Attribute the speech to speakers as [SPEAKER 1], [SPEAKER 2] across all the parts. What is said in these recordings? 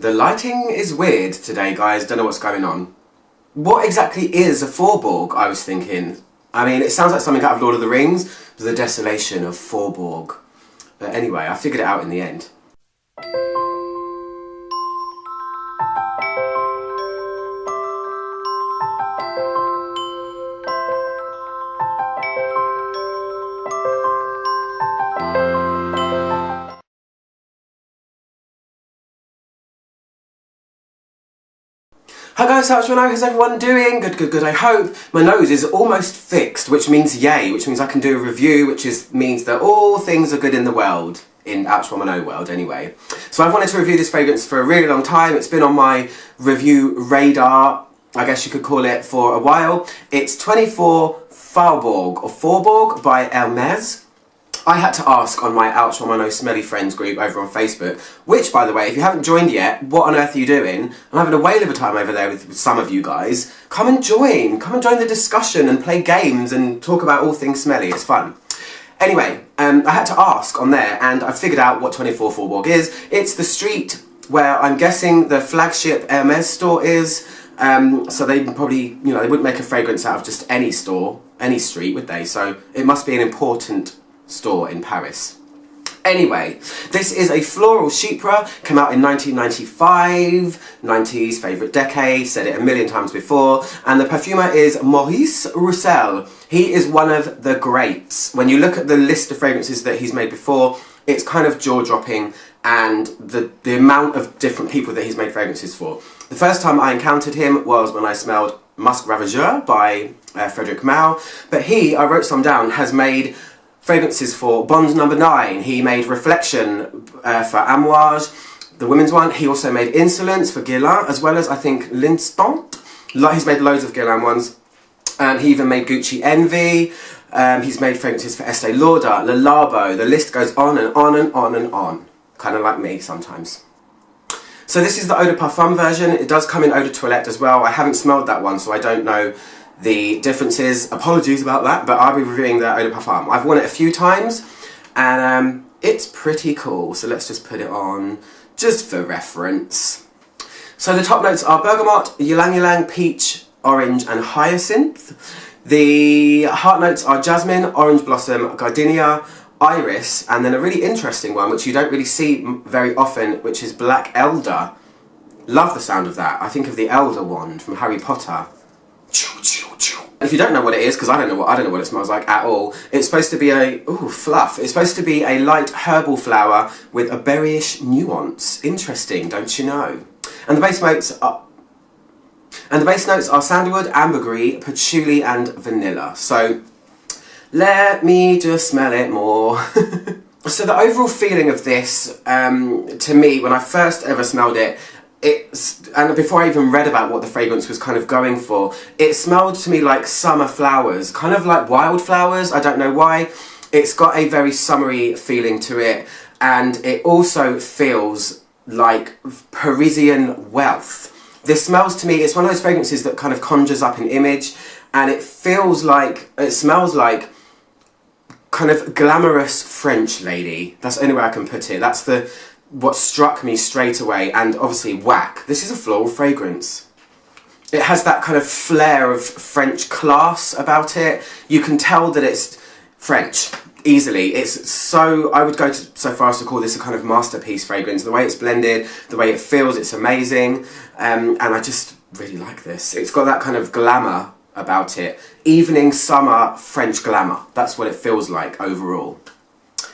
[SPEAKER 1] The lighting is weird today, guys. Don't know what's going on. What exactly is a Faubourg, I was thinking? I mean, it sounds like something out of Lord of the Rings, the desolation of Faubourg. But anyway, I figured it out in the end. Hi guys, how's everyone doing? Good, I hope. My nose is almost fixed, which means yay, which means I can do a review, which means that all things are good in the world. In Ouch Woman O world, anyway. So I've wanted to review this fragrance for a really long time. It's been on my review radar, I guess you could call it, for a while. It's 24 Faubourg by Hermes. I had to ask on my Ouch Woman O Smelly Friends group over on Facebook, which, by the way, if you haven't joined yet, what on earth are you doing? I'm having a whale of a time over there with some of you guys. Come and join the discussion and play games and talk about all things smelly. It's fun. Anyway, I had to ask on there, and I figured out what 24 Faubourg is. It's the street where I'm guessing the flagship Hermes store is. So they probably, they wouldn't make a fragrance out of just any store, any street, would they? So it must be an important store in Paris. Anyway, this is a floral chypre, came out in 1995, 90s favourite decade, said it a million times before, and the perfumer is Maurice Roussel. He is one of the greats. When you look at the list of fragrances that he's made before, it's kind of jaw-dropping, and the amount of different people that he's made fragrances for. The first time I encountered him was when I smelled Musc Ravageur by Frédéric Malle, but I wrote some down, has made fragrances for Bond No. 9, he made Reflection for Amouage, the women's one. He also made Insolence for Guerlain, as well as, I think, L'Instant. He's made loads of Guerlain ones. He even made Gucci Envy. He's made fragrances for Estée Lauder, Le Labo. The list goes on and on and on and on. Kind of like me sometimes. So this is the Eau de Parfum version. It does come in Eau de Toilette as well. I haven't smelled that one, so I don't know the differences. Apologies about that, but I'll be reviewing the Eau de Parfum. I've worn it a few times, and it's pretty cool. So let's just put it on, just for reference. So the top notes are bergamot, ylang ylang, peach, orange, and hyacinth. The heart notes are jasmine, orange blossom, gardenia, iris, and then a really interesting one, which you don't really see very often, which is black elder. Love the sound of that. I think of the Elder Wand from Harry Potter. If you don't know what it is, because I don't know what it smells like at all, it's supposed to be fluff. It's supposed to be a light herbal flower with a berryish nuance. Interesting, don't you know? And the base notes are sandalwood, ambergris, patchouli, and vanilla. So let me just smell it more. So the overall feeling of this, to me, when I first ever smelled it, and before I even read about what the fragrance was kind of going for, it smelled to me like summer flowers, kind of like wildflowers. I don't know why. It's got a very summery feeling to it, and it also feels like Parisian wealth. This smells to me, it's one of those fragrances that kind of conjures up an image, and it smells like kind of glamorous French lady. That's the only way I can put it. That's what struck me straight away. And obviously whack, this is a floral fragrance. It has that kind of flair of French class about it. You can tell that it's French easily. I would go so far as to call this a kind of masterpiece fragrance. The way it's blended, the way it feels, it's amazing. And I just really like this. It's got that kind of glamour about it. Evening, summer, French glamour. That's what it feels like overall.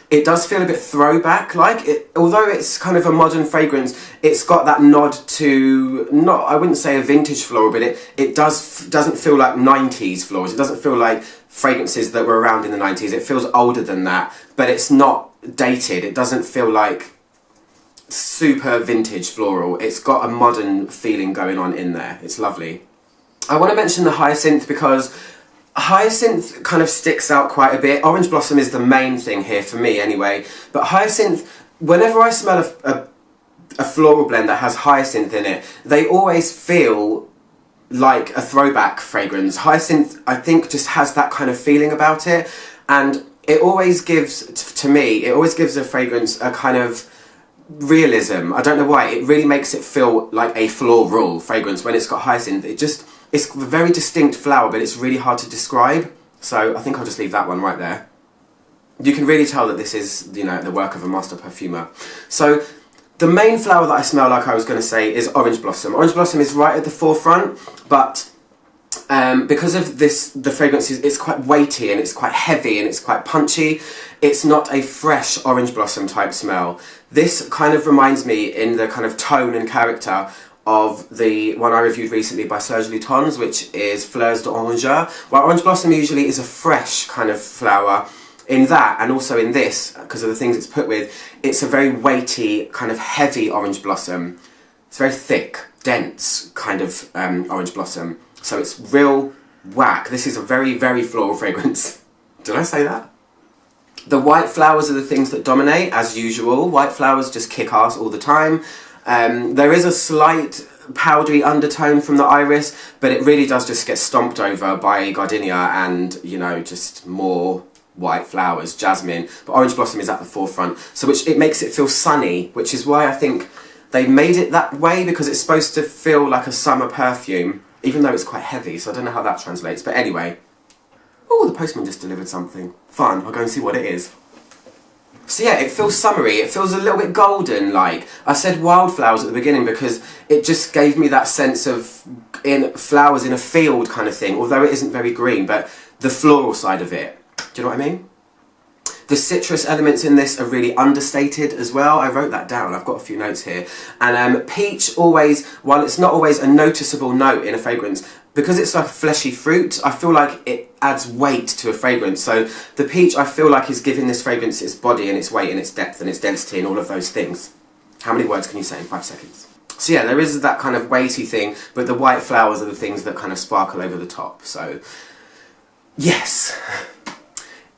[SPEAKER 1] It does feel a bit throwback-like. Although it's kind of a modern fragrance, it's got that nod to, I wouldn't say a vintage floral, but it doesn't feel like 90s florals. It doesn't feel like fragrances that were around in the 90s. It feels older than that, but it's not dated. It doesn't feel like super vintage floral. It's got a modern feeling going on in there. It's lovely. I want to mention the hyacinth because hyacinth kind of sticks out quite a bit. Orange blossom is the main thing here for me anyway, but hyacinth, whenever I smell a floral blend that has hyacinth in it, they always feel like a throwback fragrance. Hyacinth, I think, just has that kind of feeling about it, and it always gives, to me, it always gives a fragrance a kind of realism. I don't know why. It really makes it feel like a floral fragrance when it's got hyacinth. It's a very distinct flower, but it's really hard to describe. So I think I'll just leave that one right there. You can really tell that this is, you know, the work of a master perfumer. So the main flower that I smell, like I was going to say, is orange blossom. Orange blossom is right at the forefront, but because of this, the fragrance it's quite weighty and it's quite heavy and it's quite punchy. It's not a fresh orange blossom type smell. This kind of reminds me in the kind of tone and character of the one I reviewed recently by Serge Lutens, which is Fleurs d'Orange. While orange blossom usually is a fresh kind of flower, in that and also in this, because of the things it's put with, it's a very weighty, kind of heavy orange blossom. It's very thick, dense kind of orange blossom. So it's real whack. This is a very, very floral fragrance. Did I say that? The white flowers are the things that dominate, as usual. White flowers just kick ass all the time. There is a slight powdery undertone from the iris, but it really does just get stomped over by gardenia and, you know, just more white flowers, jasmine. But orange blossom is at the forefront, so it makes it feel sunny, which is why I think they made it that way, because it's supposed to feel like a summer perfume, even though it's quite heavy, so I don't know how that translates. But anyway. Oh, the postman just delivered something. Fun, I'll go and see what it is. So yeah, it feels summery, it feels a little bit golden, like. I said wildflowers at the beginning because it just gave me that sense of flowers in a field kind of thing, although it isn't very green, but the floral side of it. Do you know what I mean? The citrus elements in this are really understated as well. I wrote that down, I've got a few notes here. And peach always, while it's not always a noticeable note in a fragrance, because it's like a fleshy fruit, I feel like it adds weight to a fragrance. So the peach, I feel like, is giving this fragrance its body and its weight and its depth and its density and all of those things. How many words can you say in 5 seconds? So yeah, there is that kind of weighty thing, but the white flowers are the things that kind of sparkle over the top. So, yes.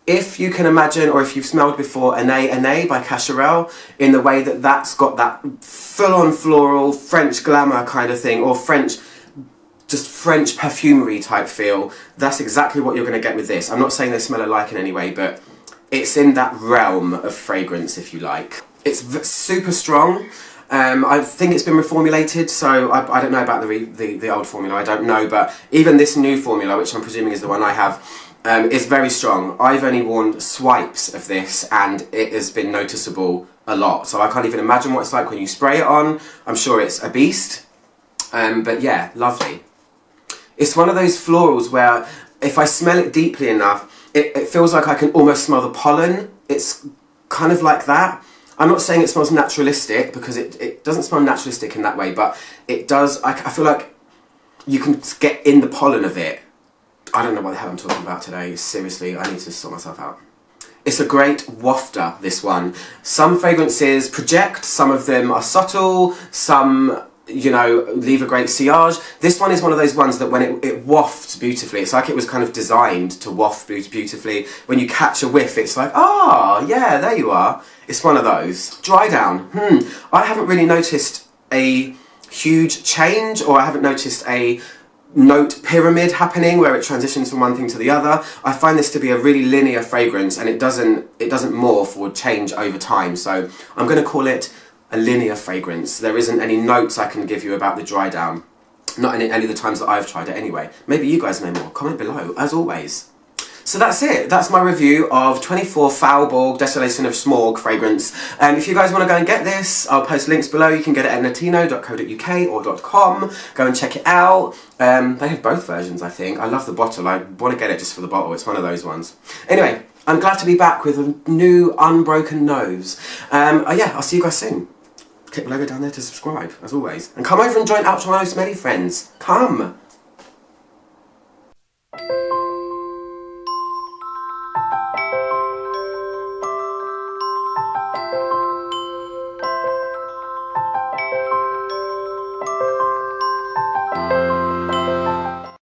[SPEAKER 1] If you can imagine, or if you've smelled before, Année by Cacharel, in the way that that's got that full-on floral, French glamour kind of thing, or just French perfumery type feel, that's exactly what you're going to get with this. I'm not saying they smell alike in any way, but it's in that realm of fragrance, if you like. It's super strong. I think it's been reformulated, so I don't know about the old formula, I don't know, but even this new formula, which I'm presuming is the one I have, is very strong. I've only worn swipes of this and it has been noticeable a lot, so I can't even imagine what it's like when you spray it on. I'm sure it's a beast, but yeah, lovely. It's one of those florals where if I smell it deeply enough, it feels like I can almost smell the pollen. It's kind of like that. I'm not saying it smells naturalistic, because it doesn't smell naturalistic in that way, but it does. I feel like you can get in the pollen of it. I don't know what the hell I'm talking about today. Seriously, I need to sort myself out. It's a great wafter, this one. Some fragrances project, some of them are subtle, some, you know, leave a great sillage. This one is one of those ones that when it wafts beautifully, it's like it was kind of designed to waft beautifully. When you catch a whiff, it's like, ah, yeah, there you are. It's one of those. Dry down. I haven't really noticed a huge change, or I haven't noticed a note pyramid happening where it transitions from one thing to the other. I find this to be a really linear fragrance, and it doesn't morph or change over time. So I'm going to call it a linear fragrance. There isn't any notes I can give you about the dry down. Not any of the times that I've tried it anyway. Maybe you guys know more. Comment below, as always. So that's it. That's my review of 24 Faubourg Desolation of Smog fragrance. If you guys want to go and get this, I'll post links below. You can get it at natino.co.uk or .com. Go and check it out. They have both versions, I think. I love the bottle. I want to get it just for the bottle. It's one of those ones. Anyway, I'm glad to be back with a new unbroken nose. Yeah, I'll see you guys soon. Click the logo down there to subscribe, as always. And come over and join Ultra My Smelly Friends. Come!